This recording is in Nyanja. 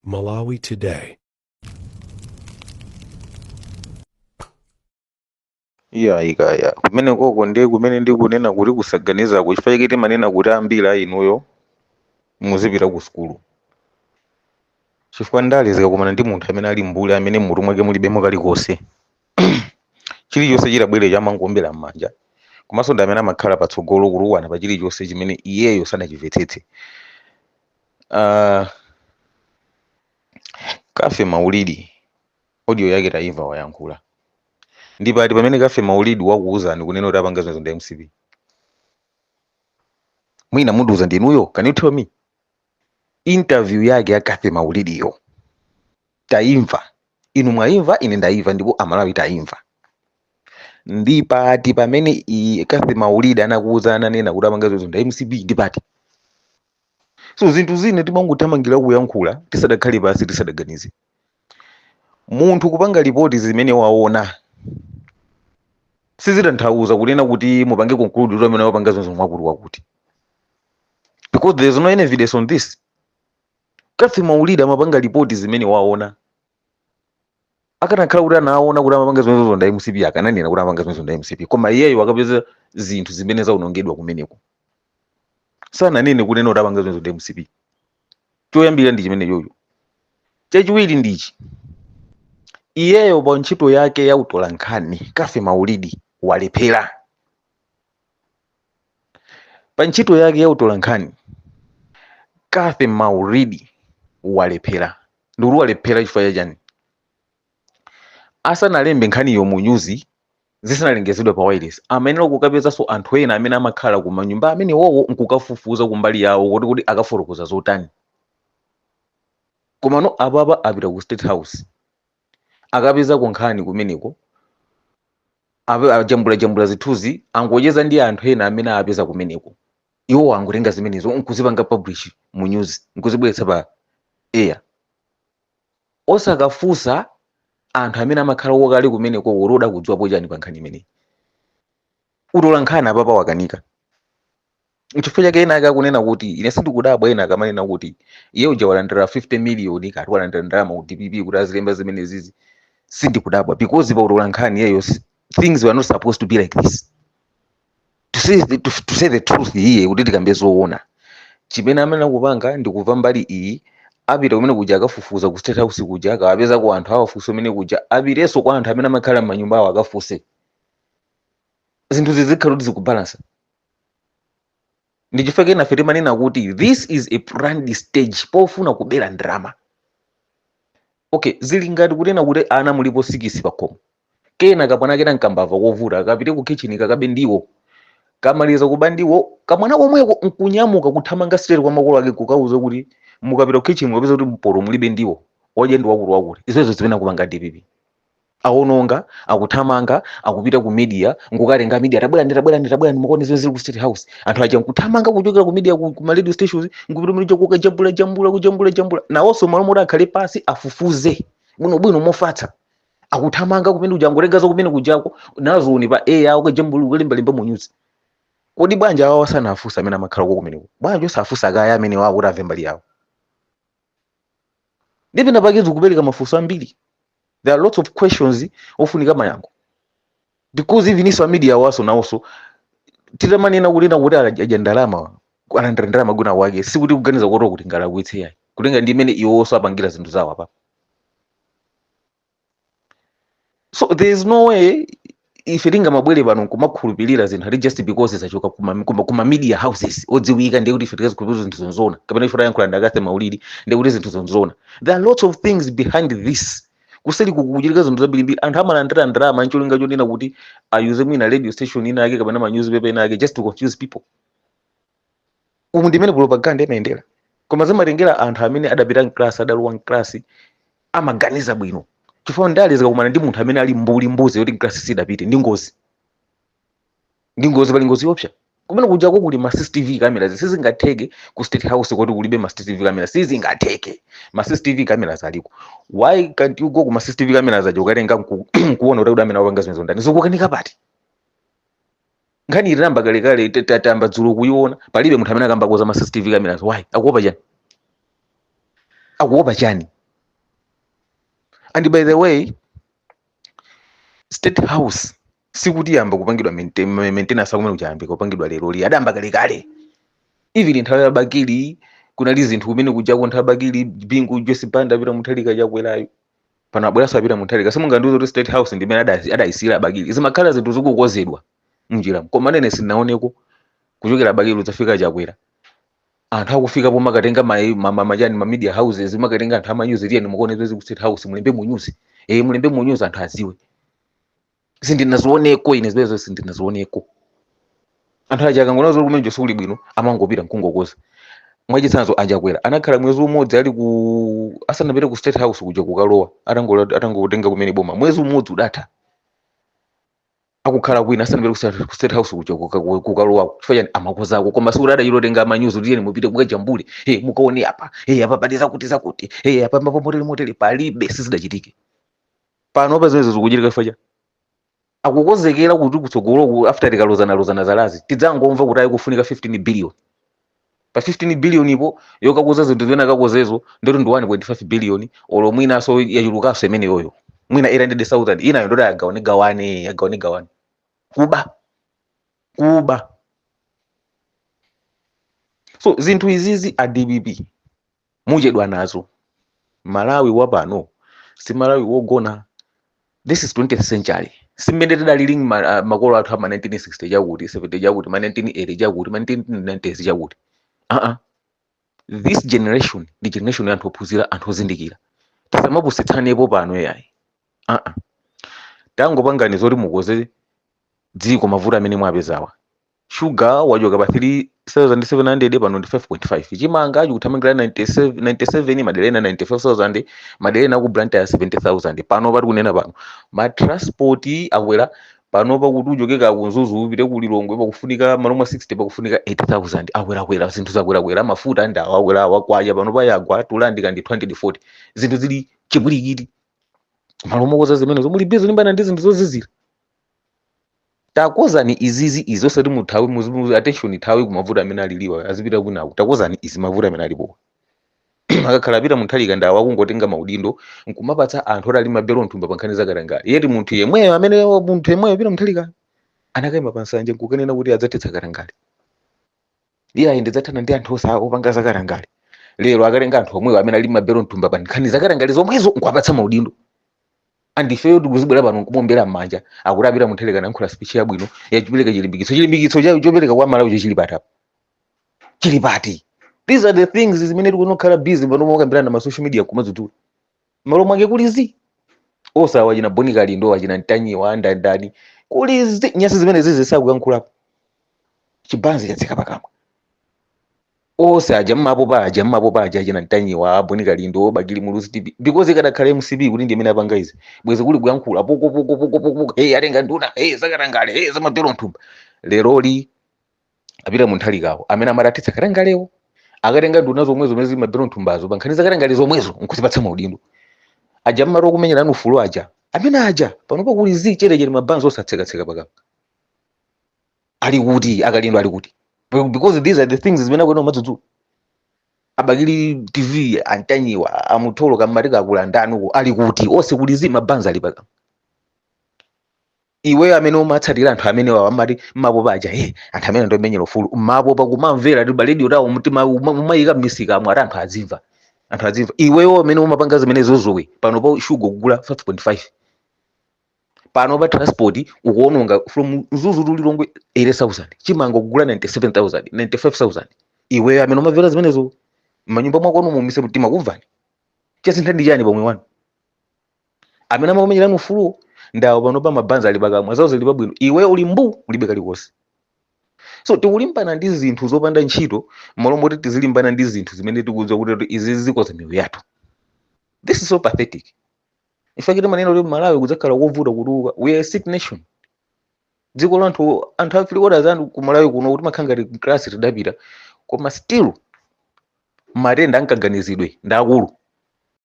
Malawi Today. Iya kumene koko ndiye kumene ndikunena kuti kusaganizako chifukwa chake timanena kuti ambiri a inuyo muzipita ku sukulu chifukwa ndale zikakumana ndi munthu amene ali mbuli amene mmutu mwake mulibemo kalikonse chilichonse chitabwere chamangombera m'manja komanso ndi amene amakhala patsogolo kuluwana pa chilichonse chimene iyeyo sanachimvetsetse. Kafe Maulidi audio yake taimva wayankhula ndipo ati pamene Kafe Maulidi wakuwuzani kunena kuti apanga zonse ndi MCP mwina mundiuza ndinuyo, can you tell me? Interview yake ya Kafe Maulidiyo taimva, inu mwaimva, ine ndaimva, ndipo amalawi taimva. Ndipo ati pamene Kafe Maulidi anakuwuza ananena kuti apanga zonse ndi MCP ndipati so zinthu zine timangothamangira kuyankhula tisadakhale pasi tisadaganize. Munthu kupanga ripoti zimene waona sizitanthauza kunena kuti mupange conclude kuti amene wapanga zonse mwakuti because there is no any evidence on this. Kafe Maulidi amapanga ripoti zimene waona, akanakhala kuti anaona kuti amapanga zonse ndi MCP akananena kuti amapanga zonse ndi MCP, koma iyeyo akapeza zinthu zimene zaonongedwa kumeneko sananene kunena kuti apanga zonse ndi MCP. Choyambira ndi chimene yoyo. Chachiwiri ndichi, iyeyo pa ntchito yake ya utolankhani Kafe Maulidi walephera. Pa ntchito yake ya utolankhani Kafe Maulidi walephera. Ndikuti walephera chifukwa chani? Asanalembe nkhaniyo mu news zisanalengezedwa pa wireless amenera kukapezanso anthu ena amene amakhala ku manyumba amene wowo nkukafufuza kumbali yawo kuti akafotokoza zotani. Komano apapa apita ku State House akapeza kunkhani kumeneko ajambula zithuzi angocheza ndi anthu ena amene apeza kumeneko, iwo angotenga zimenezo nkuzipanga publish mu news nkuzibweretsa pa air osakafusa anthu amene amakhala wokali kumeneko woroda kudziwapo chani pa nkhani imeneyi. Utolankhani apapa wakanika. Chifukwa chake ena akakunena kuti ine sindikudabwa ena akamanena kuti iye uja walandira 50 million kati walandira ndalama ku DPP kuti azilemba zimene zizi, sindikudabwa because pa utolankhani yeyo things were not supposed to be like this. To say the truth here kuti tikambe zoona chimene amene akupanga ndikuva mbali iyi apita kumene kuja akafufuza ku State House kuja akapeza ku anthu awafunso amene kuja apireso kwa anthu amene amakhala m'manyumba awo akafuse. Zinthu zizikhala kuti zikubalansa. Ndi chifukwa chake nafe timanena kuti this is a planned stage pofuna kubera drama. Okay, zili ngati kunena kuti ana mulipo 6 pa khomo kena kapana kena nkambava kovuta akapite ku kitchen kakabe ndiwo kamaliza kuba ndiwo kamwana komweko nkunyamuka kuthamanga straight kwa makolo ake kukauza kuti mukapita ku kitchen mukapeza kuti mporo mulibe ndiwo oje ndi wakulu wakuti. Izozo zimene kupanga DPP aononga akuthamanga akupita ku media ngukalenga media tabwera ndimukone zile ku State House anthu aja nkuthamanga kuchokera ku media ku ma radio stations ngupita mlicho kujambula nawonso malamulo akhale pasi afufuze bwino mofatsa akuthamanga kumene uja ngolengazo kumene kujako nazoni pa air ukajambula ukalembalemba mu news. Kodi bwanja awo sanafusa amene amakhala kumeneko bwanja osafusa akaya amene wawo kuti amve mbali yawo ndipo napakizo kupereka mafunso ambiri. There are lots of questions ofunika mayankho because even iso media waso nawonso titamanena kulena kuti aja ndalama alandira ndalama guna wake sikuti kuganiza kuti kuti ngalakwitse yayi kutenga ndi imene iwonso apangira zinthu zawo apa. So there is no way ife tingamabwere pano nkumakhulupirira zinthu ali just because zachoka kuma media houses odziwika ndiye kuti ife tikazikhulupirira zinthu zonzona kapena ife tayankhula ndi Kafe Maulidi ndiye kuti zinthu zonzona. There are lots of things behind this. Kuseli kukuchitika zinthu zambirimbiri anthu amalandira ndalama ncholinga chonena kuti ayuze mwina radio station ina yake kapena ma newspaper ina yake just to confuse people. Umu ndimene propaganda imayendera koma zimatengera anthu amene adapita mklasi adalowa mklasi amaganiza bwino chifukwa ndale zikakumana ndi munthu amene ali mbuzi yoti mklasi sidapite ndi ngozi pali ngozi yopsa kumene kujako kuli ma CCTV cameras sizingatheke ku State House kuti kulibe ma CCTV cameras sizingatheke. Ma CCTV cameras aliko. Why can't you go ku ma CCTV cameras aja ukatenga kuona kuti amene apanga zinthu ndani zokukanika pati nkhani itamba kalekale tatamba dzulo kuyiona palibe munthu amene akamba koza ma CCTV cameras. Why akuopa chani? akuopa chani? And by the way, State House sikuti yamba kupangidwa maintenance akumene kuchayambika kupangidwa lero li adamba kale even nthawi ya Bakili kunali zinthu kumene kujako nthawi ya Bakili bingu Joyce Banda apita Mutharika chakwerayo pano abweranso apita Mutharika simungandiuze kuti State House ndimene adayisira Bakili zimakhala zinthu zikukozedwa mnjira koma nene sinaoneko kuchokera Bakili udzafika chakwera anthu akufika po makatenga majani ma media houses makatenga anthu amanyuzi tiye mukuone zezi ku State House mulembe mu news mulembe mu news anthu aziwe sindinazioneko ine zibezo sindinazioneko anthu aja akangona zoti kumene suli bwino amangopita mkungokoza mwachitsanzo ajakwera anakhala mwezi umodzi ali ku asanapite ku State House kuja kukalowa atangotenga kumene boma mwezi umodzi udatha akukhala kwina asanapite ku State House kuja kukalowa chifukwa amakozako koma sikuti adachitotenga amanyuzi tiyeni mupite mukajambule mukaone apa apa paliza kuti apa moteli palibe sizidachitike pano pa zimene zikuchitika chifukwa akukozekera kuti kutsogolo after tikalozana zalazi tidzangomva kuti ayi kufunika 15 billion pa 15 billion ipo yokakoza zinthu zimene akakozezo ndoti ndi 1.5 billion olo mwina so yachulukanso imene yoyo mwina 800,000 inayo ndoti agaone gawane kuba so zinthu izizi a DPP muchedwa nazo. Malawi wapano si Malawi wogona. This is 20th century. Simmene tidalili makolo athu ama 1960 chakuti 70 chakuti ma 1980 chakuti ma 1990s chakuti this generation the generation yanthu ophunzira anthu ozindikira tisamapusitsanepo pano yayi tangopangani zoti mukoze dziko mavuto amene mwapezawa. Sugar wajoka pa 3,700 pano ndi 5.5 chimanga chikuthamangira 97 madelena 95,000 madelena ku Blantyre 70,000 pano pati kunena pano ma transport akwera pano pakuti ujokeka kunzuzu upite ku Lilongwe pakufunika malomwa 60 pakufunika 80,000 akwera zinthu zakwera mafuta ndawo akwera kwaja pano payagwa tulandika ndi 240 zinthu zili chipwirikiti malomwa koza zimene zomuli bizo limbana ndi zinthu zozizira takozani izizi izo sati muthawi muzimu attention thawi kumavuta amene aliliwa azipita kunaku takozani izi mavuta amene alipo akakhala pita Mutharika ndawo akungotenga maudindo nkumapatsa anthu oti ali mabelo nthumba pankhani zakarangali yeti munthu yemweyo pita Mutharika anakayima pansanje nkukanena kuti adzathetsa karangali iye ayi ndidzathana ndi anthu opanga zakarangali lero akatenga anthu omweyo amene ali mabelo nthumba pankhani zakarangali zomwezo nkuapatsa maudindo andifeyo tikuzibwera pano nkumombera m'manja akuti apita Mutharika nankhula speech yabwino yachipereka chilimbikitso chayo chopereka kwa Malawi chili pati. These are the things zimene tikunokhala busy pano mokambirana ma social media kumadzudula malo mwake kulizi osawa china Bonika Lindo achina Ntanyiwa ndani kulizi nyasi zimene zizi sakuyankhulapo chibanzi chatsika pakamwa osaja mmapo paja china Ntanyiwa Bonika Lindo Bakili Muluzi TV because ikadakhala MCB kuti ndi amene apanga izi bwezi kuli kuyankhula poko atenga nduna zakarangale zamabelo nthumba leroli apita Mutharikawo amene amatatitsa karangalewo akatenga nduna zomwezo zili mabelo nthumbazo pankhani zakarangale zomwezo nkuzipatsa maudindo aja mmaro kumenyerana ufulu aja amene aja panopo kulizi chere mabanzo osatsekatseka pakapa ali kuti akalindo ali kuti because these are the things zimene akuona madzudzu Abakili TV Antanyiwa amutholo kamarika akulandano ali kuti ose kulizi mabanza ali pakapa iwe amene umatsatira anthu amene amati mmapo paja anthu amene ndomenyera ufulu mmapo pakumamvera ndi radio tawo mutima umayika misika amwe anthu azimva iweyo amene umapanga zimene zozowe pano pa Sugar kugula 5.5 pano pa transport ukuononga from Zuzu to Lilongwe 80,000 chimanga kugula 97,000 95,000 iweyo amene umamvera zimenezo manyumba mwako mumise mtima kumvani chasintha ndi chani pomwe wanu amene amamenyerana ufulu ndawo pano pa mabanza ali pakamwa zawo zili pabwino iwe uli mbu ulibe kaliwonse. So tikulimbana ndi zinthu zopanda ntchito malombo kuti tizilimbana ndi zinthu zimene tikudziwa kuti izi zikoza miyoyo yathu. This is so pathetic. Ifakiti maneno kuti Malawi kudzakhala kovuta kutuka we are a sick nation. Dziko lanthu anthu afili oda zanu ku Malawi kuno kuti makhanga ti class tidapita koma still matenda ankaganizidwe ndakulu